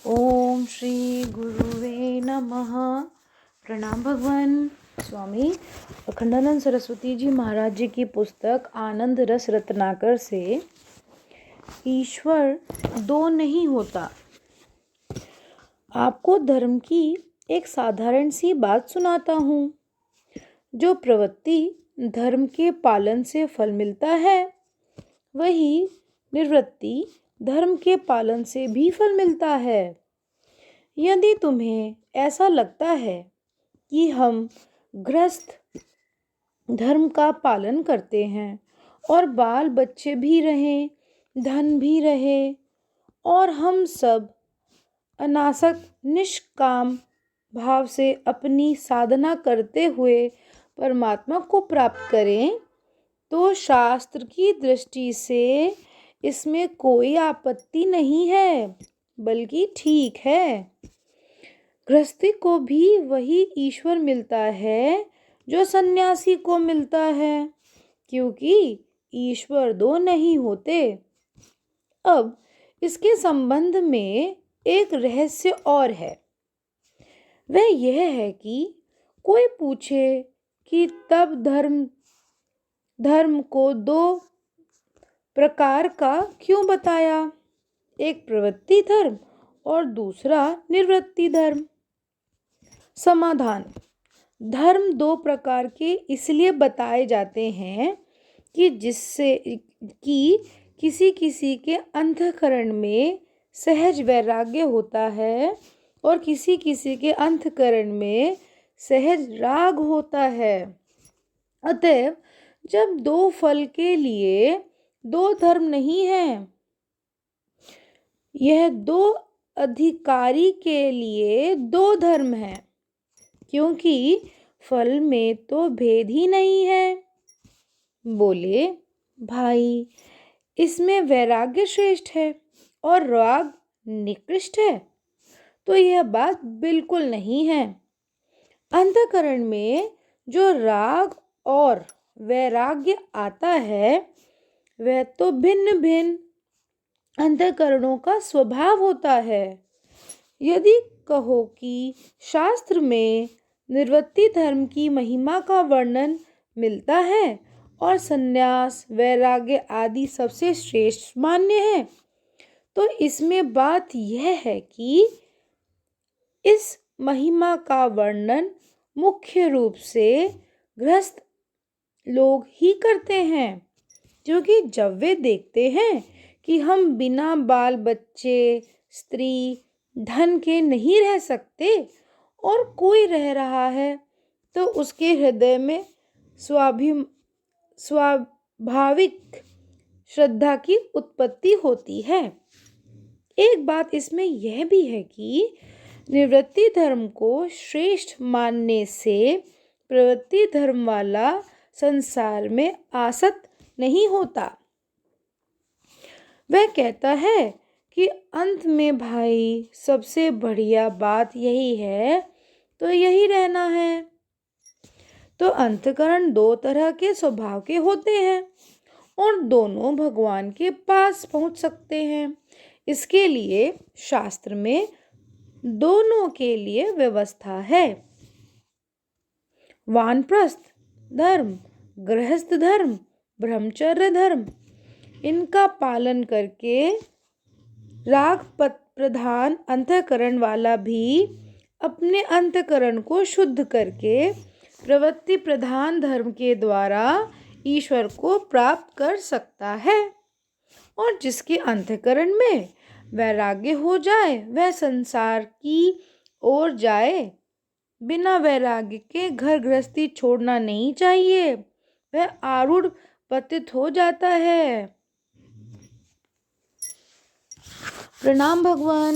ओम श्री गुरुवे नमः। प्रणाम भगवान। स्वामी अखंडानंद सरस्वती जी महाराज जी की पुस्तक आनंद रस रत्नाकर से ईश्वर दो नहीं होता। आपको धर्म की एक साधारण सी बात सुनाता हूँ। जो प्रवृत्ति धर्म के पालन से फल मिलता है, वही निवृत्ति धर्म के पालन से भी फल मिलता है। यदि तुम्हें ऐसा लगता है कि हम गृहस्थ धर्म का पालन करते हैं और बाल बच्चे भी रहें, धन भी रहे और हम सब अनासक्त निष्काम भाव से अपनी साधना करते हुए परमात्मा को प्राप्त करें, तो शास्त्र की दृष्टि से इसमें कोई आपत्ति नहीं है, बल्कि ठीक है। गृहस्थी को भी वही ईश्वर मिलता है जो सन्यासी को मिलता है, क्योंकि ईश्वर दो नहीं होते। अब इसके संबंध में एक रहस्य और है। वह यह है कि कोई पूछे कि तब धर्म को दो प्रकार का क्यों बताया, एक प्रवृत्ति धर्म और दूसरा निवृत्ति धर्म। समाधान: धर्म दो प्रकार के इसलिए बताए जाते हैं कि जिससे कि किसी किसी के अंतःकरण में सहज वैराग्य होता है और किसी किसी के अंतःकरण में सहज राग होता है। अतएव जब दो फल के लिए दो धर्म नहीं है, यह दो अधिकारी के लिए दो धर्म है, क्योंकि फल में तो भेद ही नहीं है। बोले, भाई इसमें वैराग्य श्रेष्ठ है और राग निकृष्ट है, तो यह बात बिल्कुल नहीं है। अंतःकरण में जो राग और वैराग्य आता है, वह तो भिन्न भिन्न अंतःकरणों का स्वभाव होता है। यदि कहो कि शास्त्र में निवृत्ति धर्म की महिमा का वर्णन मिलता है और संन्यास, वैराग्य आदि सबसे श्रेष्ठ मान्य है, तो इसमें बात यह है कि इस महिमा का वर्णन मुख्य रूप से गृहस्थ लोग ही करते हैं, क्योंकि जब वे देखते हैं कि हम बिना बाल बच्चे, स्त्री, धन के नहीं रह सकते और कोई रह रहा है, तो उसके हृदय में स्वाभाविक श्रद्धा की उत्पत्ति होती है। एक बात इसमें यह भी है कि निवृत्ति धर्म को श्रेष्ठ मानने से प्रवृत्ति धर्म वाला संसार में आसक्त नहीं होता। वह कहता है कि अंत में भाई सबसे बढ़िया बात यही है, तो यही रहना है। तो अंतःकरण दो तरह के स्वभाव के होते हैं और दोनों भगवान के पास पहुंच सकते हैं। इसके लिए शास्त्र में दोनों के लिए व्यवस्था है। वानप्रस्थ धर्म, गृहस्थ धर्म, ब्रह्मचर्य धर्म, इनका पालन करके राग प्रधान अंतःकरण वाला भी अपने अंतःकरण को शुद्ध करके प्रवृत्ति प्रधान धर्म के द्वारा ईश्वर को प्राप्त कर सकता है। और जिसके अंतःकरण में वैराग्य हो जाए, वह संसार की ओर जाए। बिना वैराग्य के घर गृहस्थी छोड़ना नहीं चाहिए, वह आरूढ़ पतित हो जाता है। प्रणाम भगवान।